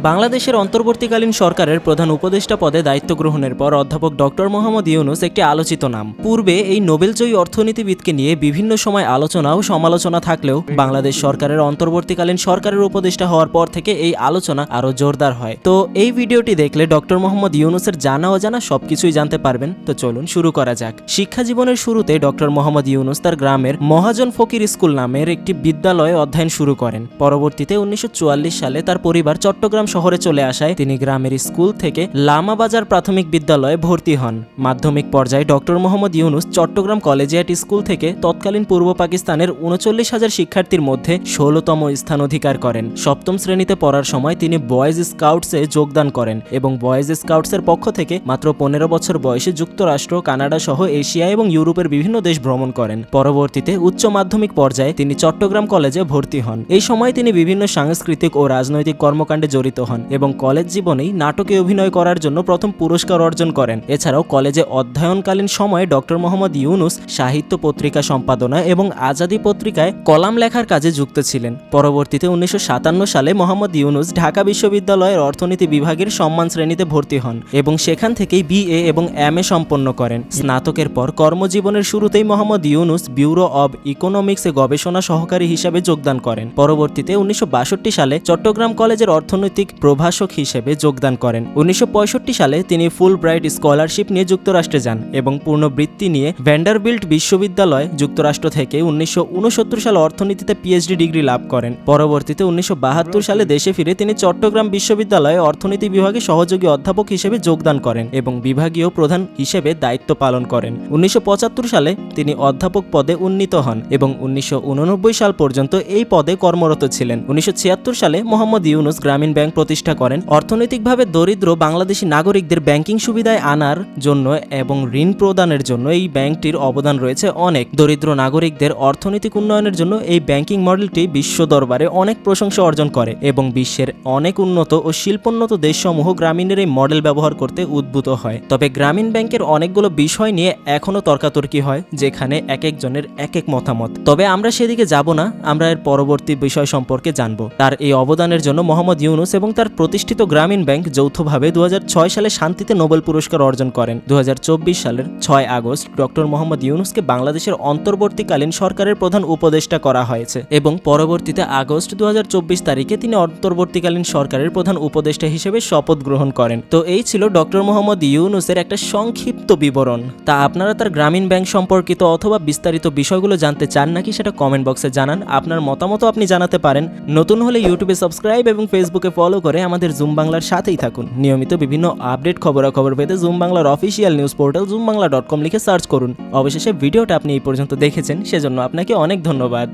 বাংলাদেশের অন্তর্বর্তীকালীন সরকারের প্রধান উপদেষ্টা পদে দায়িত্ব গ্রহণের পর অধ্যাপক ডক্টর মোহাম্মদ ইউনূস একটি আলোচিত নাম। পূর্বে এই নোবেলজয়ী অর্থনীতিবিদকে নিয়ে বিভিন্ন সময় আলোচনা ও সমালোচনা থাকলেও বাংলাদেশ সরকারের অন্তর্বর্তীকালীন সরকারের উপদেষ্টা হওয়ার পর থেকে এই আলোচনা আরও জোরদার হয়। তো এই ভিডিওটি দেখলে ডক্টর মোহাম্মদ ইউনূসের জানা অজানা সবকিছুই জানতে পারবেন। তো চলুন শুরু করা যাক। শিক্ষা জীবনের শুরুতে ডক্টর মোহাম্মদ ইউনূস তার গ্রামের মহাজন ফকির স্কুল নামের একটি বিদ্যালয়ে অধ্যয়ন শুরু করেন। পরবর্তীতে 1944 সালে তার পরিবার চট্টগ্রাম শহরে চলে আসায় তিনি গ্রামের স্কুল থেকে লামাবাজার প্রাথমিক বিদ্যালয়ে ভর্তি হন। মাধ্যমিক পর্যায়ে doctor Mohammad Yunus Chittagong collegiate school থেকে তৎকালীন পূর্ব পাকিস্তানের 39,000 শিক্ষার্থীর মধ্যে 16তম স্থান অধিকার করেন। সপ্তম শ্রেণীতে পড়ার সময় তিনি বয়েজ স্কাউটসে যোগদান করেন এবং বয়েজ স্কাউটসের পক্ষ থেকে মাত্র 15 বছর বয়সে যুক্তরাষ্ট্র, কানাডা সহ এশিয়া এবং ইউরোপের বিভিন্ন দেশ ভ্রমণ করেন। পরবর্তীতে উচ্চ মাধ্যমিক পর্যায়ে তিনি চট্টগ্রাম কলেজে ভর্তি হন। এই সময় তিনি বিভিন্ন সাংস্কৃতিক ও রাজনৈতিক কর্মকাণ্ডে জড়িত হন এবং কলেজ জীবনেই নাটকে অভিনয় করার জন্য প্রথম পুরস্কার অর্জন করেন। এছাড়াও কলেজে অধ্যয়নকালীন সময়ে ডক্টর মোহাম্মদ ইউনূস সাহিত্য পত্রিকা সম্পাদনা এবং আজাদী পত্রিকায় কলাম লেখার কাজে যুক্ত ছিলেন। পরবর্তীতে 1957 সালে মোহাম্মদ ইউনূস ঢাকা বিশ্ববিদ্যালয়ের অর্থনীতি বিভাগের সম্মান শ্রেণীতে ভর্তি হন এবং সেখান থেকেই BA এবং MA সম্পন্ন করেন। স্নাতকের পর কর্মজীবনের শুরুতেই মোহাম্মদ ইউনূস ব্যুরো অব ইকোনমিক্সে গবেষণা সহকারী হিসাবে যোগদান করেন। পরবর্তীতে 1962 সালে চট্টগ্রাম কলেজের অর্থনৈতিক প্রভাষক হিসেবে যোগদান করেন। 1965 সালে তিনি ফুল ব্রাইট স্কলারশিপ নিয়ে যুক্তরাষ্ট্রে যান এবং পূর্ণবৃত্তি নিয়ে ভ্যান্ডারবিল্ট বিশ্ববিদ্যালয় যুক্তরাষ্ট্র থেকে 1969 সালে অর্থনীতিতে PhD ডিগ্রি লাভ করেন। পরবর্তীতে 1972 সালে দেশে ফিরে তিনি চট্টগ্রাম বিশ্ববিদ্যালয়ে অর্থনীতি বিভাগে সহযোগী অধ্যাপক হিসেবে যোগদান করেন এবং বিভাগীয় প্রধান হিসেবে দায়িত্ব পালন করেন। 1975 সালে তিনি অধ্যাপক পদে উন্নীত হন এবং 1989 সাল পর্যন্ত এই পদে কর্মরত ছিলেন। 1976 সালে মোহাম্মদ ইউনূস গ্রামীণ ব্যাংক প্রতিষ্ঠা করেন। অর্থনৈতিকভাবে দরিদ্র বাংলাদেশি নাগরিকদের ব্যাংকিং সুবিধায় আনার জন্য এবং ঋণ প্রদানের জন্য এই ব্যাংকটির অবদান রয়েছে অনেক। দরিদ্র নাগরিকদের অর্থনৈতিক উন্নয়নের জন্য এই ব্যাংকিং মডেলটি বিশ্ব দরবারে অনেক প্রশংসা অর্জন করে এবং বিশ্বের অনেক উন্নত ও শিল্পোন্নত দেশসমূহ গ্রামীণের এই মডেল ব্যবহার করতে উদ্বুদ্ধ হয়। তবে গ্রামীণ ব্যাংকের অনেকগুলো বিষয় নিয়ে এখনও তর্কাতর্কি হয়, যেখানে এক একজনের এক এক মতামত। তবে আমরা সেদিকে যাব না, আমরা এর পরবর্তী বিষয় সম্পর্কে জানব। তার এই অবদানের জন্য মোহাম্মদ ইউনূস এবং তার প্রতিষ্ঠিত গ্রামীণ ব্যাংক যৌথভাবে 2006 সালে শান্তিতে নোবেল পুরস্কার অর্জন করেন। 2024 সালের 6 আগস্ট ডক্টর মোহাম্মদ ইউনূসকে বাংলাদেশের অন্তর্বর্তীকালীন সরকারের প্রধান উপদেষ্টা করা হয়েছে এবং পরবর্তীতে আগস্ট 2024 তারিখে তিনি অন্তর্বর্তীকালীন সরকারের প্রধান উপদেষ্টা হিসেবে শপথ গ্রহণ করেন। তো এই ছিল ডক্টর মোহাম্মদ ইউনূসের একটা সংক্ষিপ্ত বিবরণ। তা আপনারা তার গ্রামীণ ব্যাংক সম্পর্কিত অথবা বিস্তারিত বিষয়গুলো জানতে চান নাকি সেটা কমেন্ট বক্সে জানান। আপনার মতামতও আপনি জানাতে পারেন। নতুন হলে ইউটিউবে সাবস্ক্রাইব এবং ফেসবুকে ফলো করে আমাদের জুম বাংলার সাথেই থাকুন। নিয়মিত বিভিন্ন আপডেট খবরাখবর পেতে জুম বাংলার অফিসিয়াল নিউজ পোর্টাল zoomBangla.com লিখে সার্চ করুন। অবশেষে ভিডিওটা আপনি এই পর্যন্ত দেখেছেন, সেজন্য আপনাকে অনেক ধন্যবাদ।